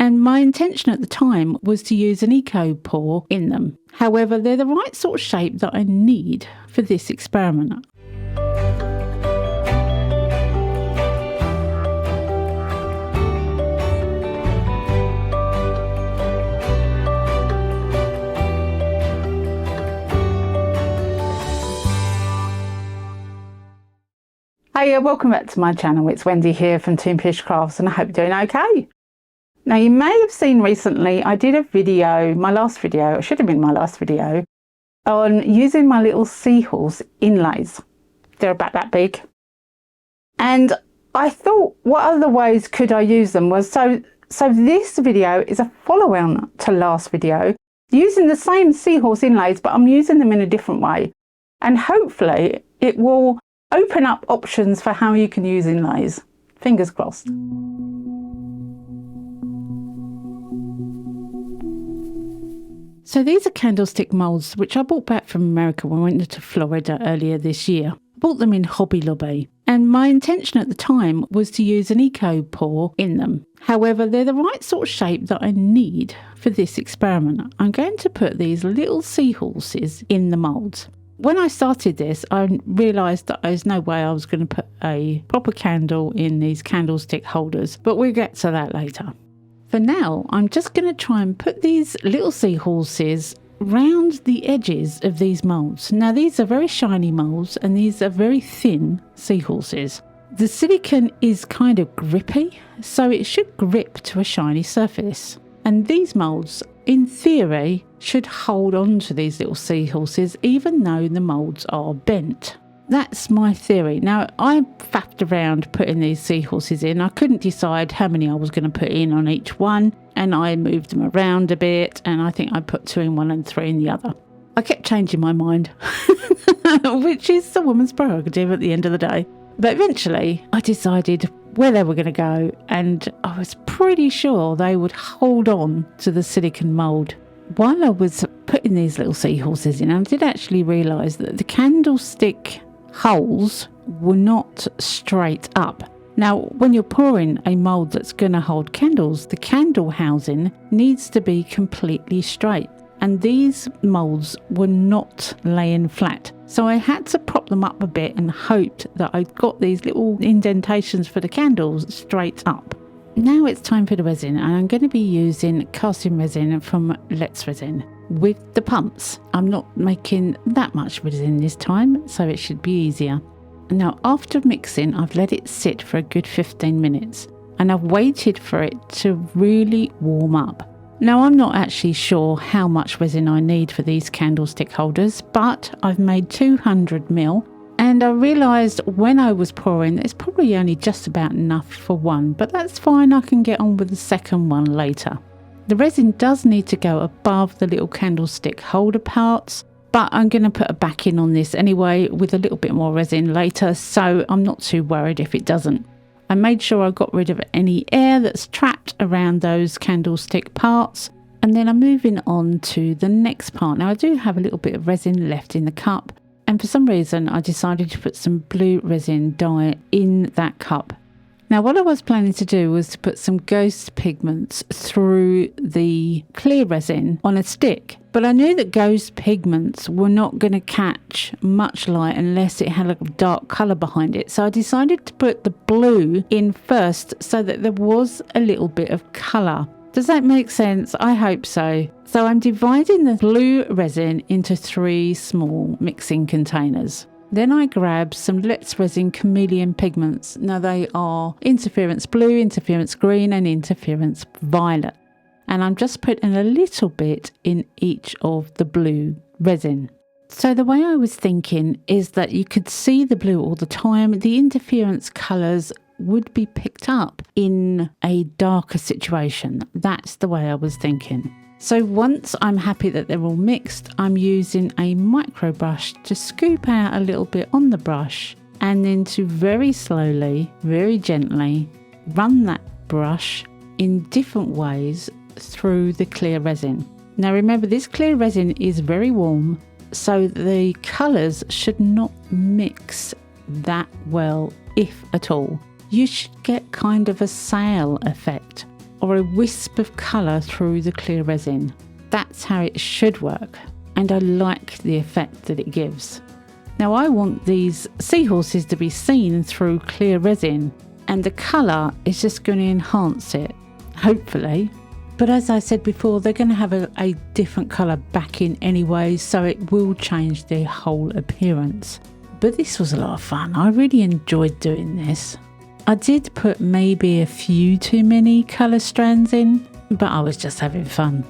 and my intention at the time was to use an eco pour in them. However, they're the right sort of shape that I need for this experiment. Hey, welcome back to my channel. It's Wendy here from Toonpish Crafts, and I hope you're doing okay. Now, you may have seen recently I did a video, my last video, it should have been my last video, on using my little Seahorse Inlays. They're about that big. And I thought, what other ways could I use them? Was so this video is a follow-on to last video, using the same Seahorse Inlays, but I'm using them in a different way. And hopefully it will open up options for how you can use inlays. Fingers crossed. So these are candlestick moulds which I bought back from America when I went to Florida earlier this year. I bought them in Hobby Lobby, and my intention at the time was to use an eco pour in them. However, they're the right sort of shape that I need for this experiment. I'm going to put these little seahorses in the moulds. When I started this, I realised that there's no way I was going to put a proper candle in these candlestick holders, but we'll get to that later. For now, I'm just going to try and put these little seahorses round the edges of these moulds. Now, these are very shiny moulds, and these are very thin seahorses. The silicone is kind of grippy, so it should grip to a shiny surface. And these moulds, in theory, should hold on to these little seahorses even though the moulds are bent. That's my theory. Now, I faffed around putting these seahorses in. I couldn't decide how many I was going to put in on each one, and I moved them around a bit, and I think I put 2 in one and 3 in the other. I kept changing my mind, which is the woman's prerogative at the end of the day. But eventually, I decided where they were going to go, and I was pretty sure they would hold on to the silicone mould. While I was putting these little seahorses in, I did actually realise that the candlestick holes were not straight up. Now, when you're pouring a mould that's going to hold candles, the candle housing needs to be completely straight. And these moulds were not laying flat. So I had to prop them up a bit and hoped that I got these little indentations for the candles straight up. Now it's time for the resin, and I'm going to be using casting resin from Let's Resin with the pumps. I'm not making that much resin this time, so it should be easier. Now, after mixing, I've let it sit for a good 15 minutes, and I've waited for it to really warm up. Now, I'm not actually sure how much resin I need for these candlestick holders, but I've made 200 ml, and I realised when I was pouring it's probably only just about enough for one, but that's fine, I can get on with the second one later. The resin does need to go above the little candlestick holder parts, but I'm going to put a backing on this anyway with a little bit more resin later, so I'm not too worried if it doesn't. I made sure I got rid of any air that's trapped around those candlestick parts, and then I'm moving on to the next part. Now, I do have a little bit of resin left in the cup, and for some reason I decided to put some blue resin dye in that cup. Now, what I was planning to do was to put some ghost pigments through the clear resin on a stick, but I knew that ghost pigments were not going to catch much light unless it had a dark colour behind it. So I decided to put the blue in first so that there was a little bit of colour. Does that make sense? I hope so. So I'm dividing the blue resin into 3 small mixing containers. Then I grab some Let's Resin chameleon pigments. Now, they are interference blue, interference green and interference violet. And I'm just putting a little bit in each of the blue resin. So the way I was thinking is that you could see the blue all the time. The interference colours would be picked up in a darker situation. That's the way I was thinking. So once I'm happy that they're all mixed, I'm using a micro brush to scoop out a little bit on the brush, and then to very slowly, very gently run that brush in different ways through the clear resin. Now remember, this clear resin is very warm, so the colours should not mix that well, if at all. You should get kind of a sail effect, or a wisp of colour through the clear resin. That's how it should work, and I like the effect that it gives. Now I want these seahorses to be seen through clear resin, and the colour is just going to enhance it, hopefully. But as I said before, they're going to have a different colour backing anyway, so it will change their whole appearance. But this was a lot of fun. I really enjoyed doing this. I did put maybe a few too many colour strands in, but I was just having fun.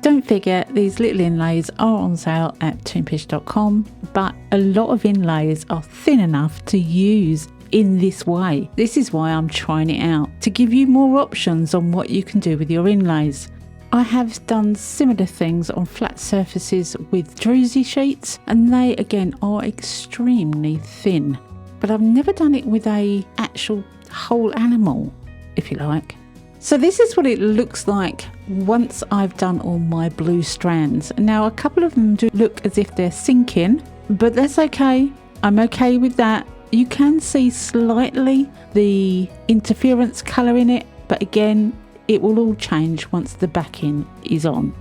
Don't forget, these little inlays are on sale at Toonpish.com, but a lot of inlays are thin enough to use in this way. This is why I'm trying it out, to give you more options on what you can do with your inlays. I have done similar things on flat surfaces with druzy sheets, and they again are extremely thin. But I've never done it with a actual whole animal, if you like. So this is what it looks like once I've done all my blue strands. Now a couple of them do look as if they're sinking, but that's okay. I'm okay with that. You can see slightly the interference colour in it, but again, it will all change once the backing is on.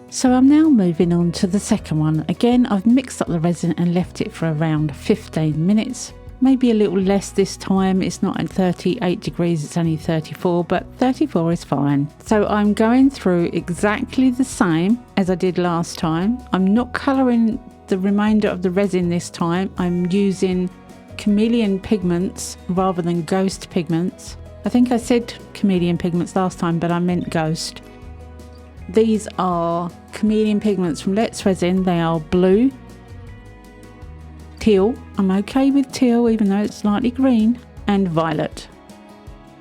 So I'm now moving on to the second one. Again, I've mixed up the resin and left it for around 15 minutes. Maybe a little less this time. It's not at 38 degrees, it's only 34, but 34 is fine. So I'm going through exactly the same as I did last time. I'm not colouring the remainder of the resin this time. I'm using chameleon pigments rather than ghost pigments. I think I said chameleon pigments last time, but I meant ghost. These are chameleon pigments from Let's Resin. They are blue, teal, I'm okay with teal even though it's slightly green, and violet.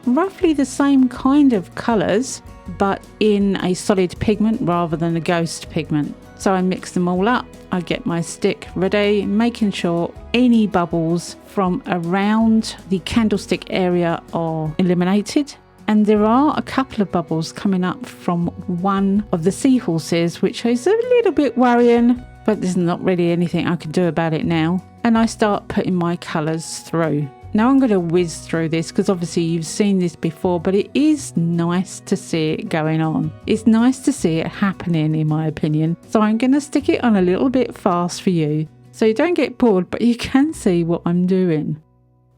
Roughly the same kind of colours, but in a solid pigment rather than a ghost pigment. So I mix them all up, I get my stick ready, making sure any bubbles from around the candlestick area are eliminated. And there are a couple of bubbles coming up from one of the seahorses, which is a little bit worrying, but there's not really anything I can do about it now. And I start putting my colours through. Now I'm going to whiz through this because obviously you've seen this before, but it is nice to see it going on. It's nice to see it happening, in my opinion. So I'm going to stick it on a little bit fast for you, so you don't get bored, but you can see what I'm doing.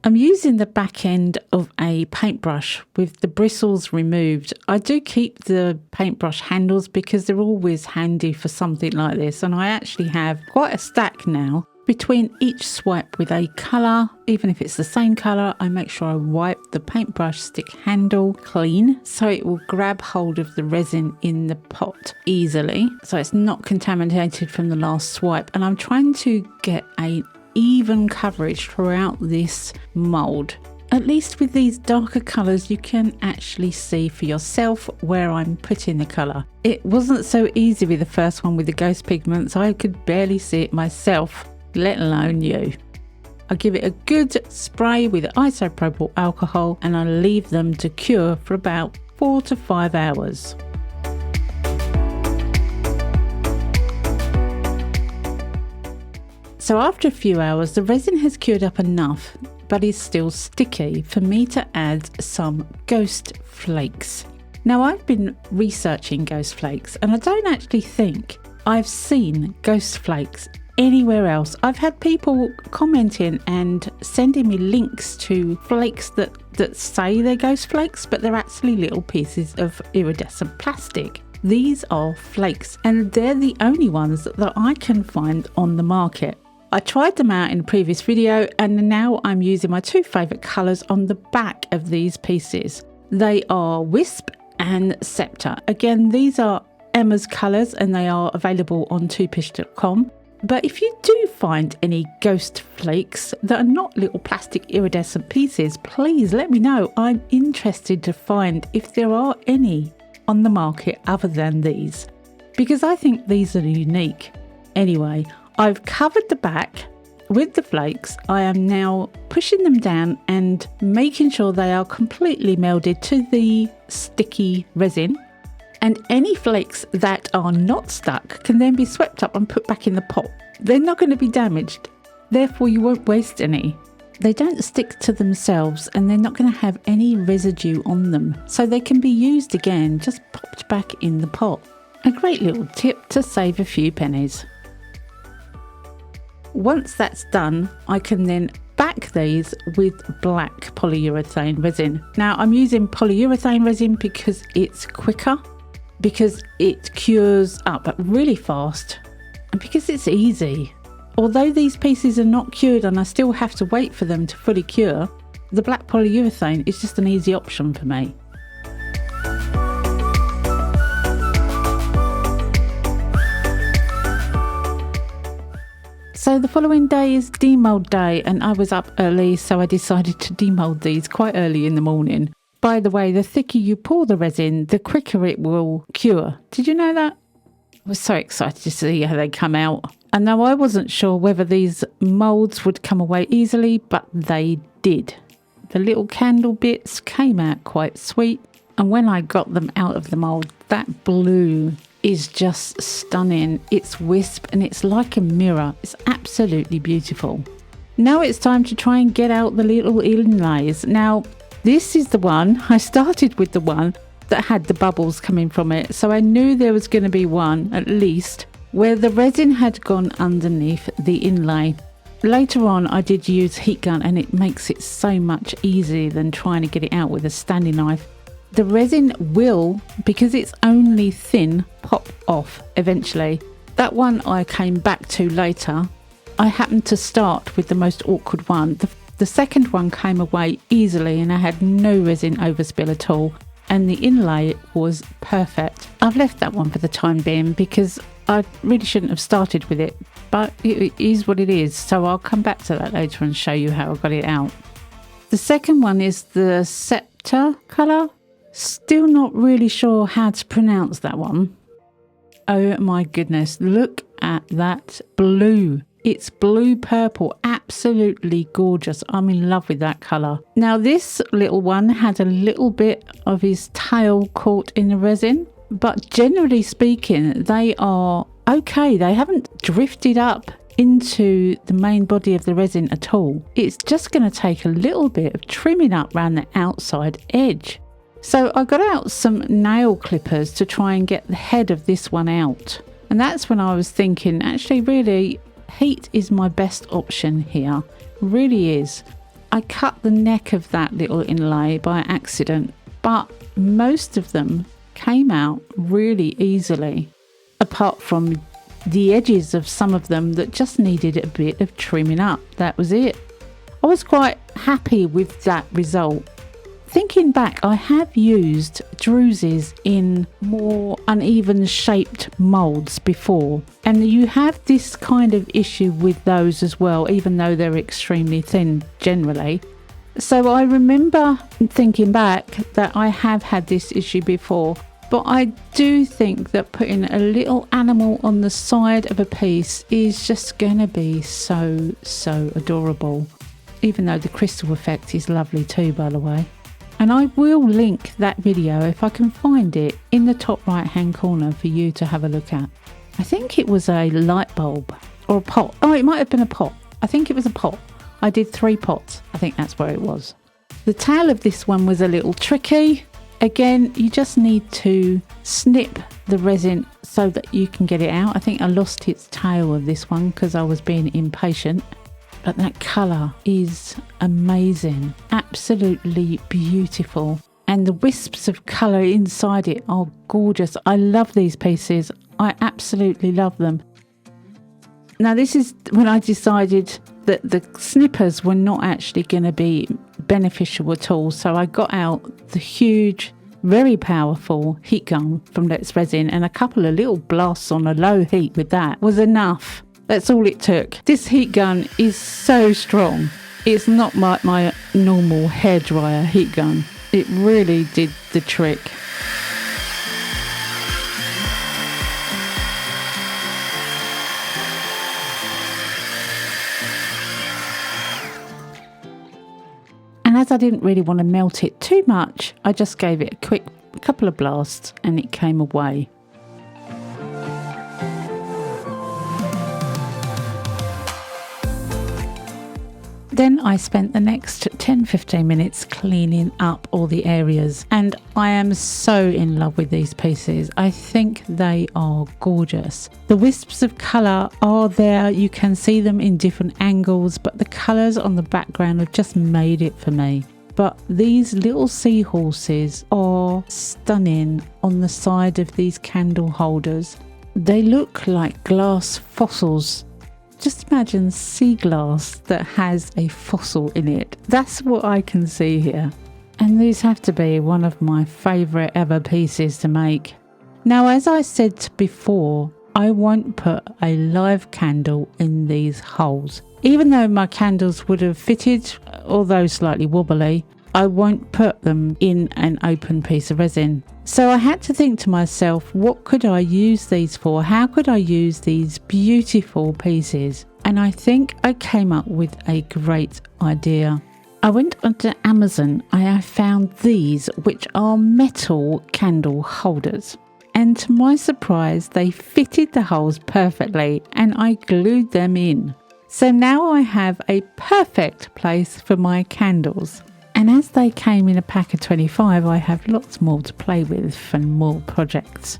I'm using the back end of a paintbrush with the bristles removed. I do keep the paintbrush handles because they're always handy for something like this, and I actually have quite a stack now. Between each swipe with a colour, even if it's the same colour, I make sure I wipe the paintbrush stick handle clean so it will grab hold of the resin in the pot easily, so it's not contaminated from the last swipe. And I'm trying to get a even coverage throughout this mould. At least with these darker colours you can actually see for yourself where I'm putting the colour. It wasn't so easy with the first one with the ghost pigments. I could barely see it myself, let alone you. I give it a good spray with isopropyl alcohol and I leave them to cure for about 4 to 5 hours. So after a few hours, the resin has cured up enough, but is still sticky for me to add some ghost flakes. Now I've been researching ghost flakes and I don't actually think I've seen ghost flakes anywhere else. I've had people commenting and sending me links to flakes that say they're ghost flakes, but they're actually little pieces of iridescent plastic. These are flakes and they're the only ones that I can find on the market. I tried them out in a previous video and now I'm using my two favourite colours on the back of these pieces. They are Wisp and Scepter. Again, these are Emma's colours and they are available on Toonpish.com. But if you do find any ghost flakes that are not little plastic iridescent pieces, please let me know. I'm interested to find if there are any on the market other than these, because I think these are unique. Anyway, I've covered the back with the flakes. I am now pushing them down and making sure they are completely melded to the sticky resin. And any flakes that are not stuck can then be swept up and put back in the pot. They're not going to be damaged, therefore you won't waste any. They don't stick to themselves and they're not going to have any residue on them, so they can be used again, just popped back in the pot. A great little tip to save a few pennies. Once that's done, I can then back these with black polyurethane resin. Now I'm using polyurethane resin because it's quicker, because it cures up really fast, and because it's easy. Although these pieces are not cured and I still have to wait for them to fully cure, the black polyurethane is just an easy option for me. So the following day is demold day, and I was up early, so I decided to demold these quite early in the morning. By the way, the thicker you pour the resin, the quicker it will cure. Did you know that? I was so excited to see how they come out. And now I wasn't sure whether these moulds would come away easily, but they did. The little candle bits came out quite sweet, and when I got them out of the mould, that blue is just stunning. It's wisp and it's like a mirror. It's absolutely beautiful. Now it's time to try and get out the little inlays. Now this is the one, I started with the one that had the bubbles coming from it, so I knew there was going to be one at least where the resin had gone underneath the inlay. Later on I did use heat gun and it makes it so much easier than trying to get it out with a Stanley knife. The resin will, because it's only thin, pop off eventually. That one I came back to later. I happened to start with the most awkward one. The second one came away easily and I had no resin overspill at all, and the inlay was perfect. I've left that one for the time being because I really shouldn't have started with it, but it is what it is, so I'll come back to that later and show you how I got it out. The second one is the Scepter colour. Still not really sure how to pronounce that one. Oh my goodness, look at that blue. It's blue purple, absolutely gorgeous. I'm in love with that colour. Now this little one had a little bit of his tail caught in the resin, but generally speaking they are okay. They haven't drifted up into the main body of the resin at all. It's just going to take a little bit of trimming up around the outside edge. So I got out some nail clippers to try and get the head of this one out. And that's when I was thinking, actually really, heat is my best option here. Really is. I cut the neck of that little inlay by accident, but most of them came out really easily, apart from the edges of some of them that just needed a bit of trimming up. That was it. I was quite happy with that result. Thinking back, I have used druses in more uneven shaped moulds before, and you have this kind of issue with those as well, even though they're extremely thin generally. So I remember thinking back that I have had this issue before, but I do think that putting a little animal on the side of a piece is just going to be so adorable, even though the crystal effect is lovely too, by the way. And I will link that video, if I can find it, in the top right hand corner for you to have a look at. I think it was a light bulb or a pot. Oh, it might have been a pot. I think it was a pot. I did 3 pots. I think that's where it was. The tail of this one was a little tricky. Again, you just need to snip the resin so that you can get it out. I think I lost its tail of this one because I was being impatient. But that colour is amazing, absolutely beautiful. And the wisps of colour inside it are gorgeous. I love these pieces. I absolutely love them. Now this is when I decided that the snippers were not actually going to be beneficial at all. So I got out the huge, very powerful heat gun from Let's Resin, and a couple of little blasts on a low heat with that was enough. That's all it took. This heat gun is so strong. It's not like my normal hairdryer heat gun. It really did the trick. And as I didn't really want to melt it too much, I just gave it a quick couple of blasts and it came away. Then I spent the next 10-15 minutes cleaning up all the areas, and I am so in love with these pieces. I think they are gorgeous. The wisps of colour are there, you can see them in different angles, but the colours on the background have just made it for me. But these little seahorses are stunning on the side of these candle holders. They look like glass fossils. Just imagine sea glass that has a fossil in it. That's what I can see here. And these have to be one of my favourite ever pieces to make. Now, as I said before, I won't put a live candle in these holes. Even though my candles would have fitted, although slightly wobbly, I won't put them in an open piece of resin. So I had to think to myself, what could I use these for? How could I use these beautiful pieces? And I think I came up with a great idea. I went onto Amazon and I found these, which are metal candle holders. And to my surprise, they fitted the holes perfectly and I glued them in. So now I have a perfect place for my candles. And as they came in a pack of 25, I have lots more to play with and more projects.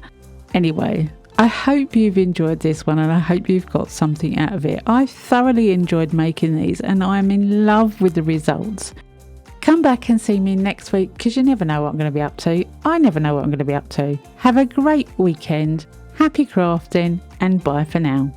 Anyway, I hope you've enjoyed this one and I hope you've got something out of it. I thoroughly enjoyed making these and I'm in love with the results. Come back and see me next week because you never know what I'm going to be up to. I never know what I'm going to be up to. Have a great weekend, happy crafting, and bye for now.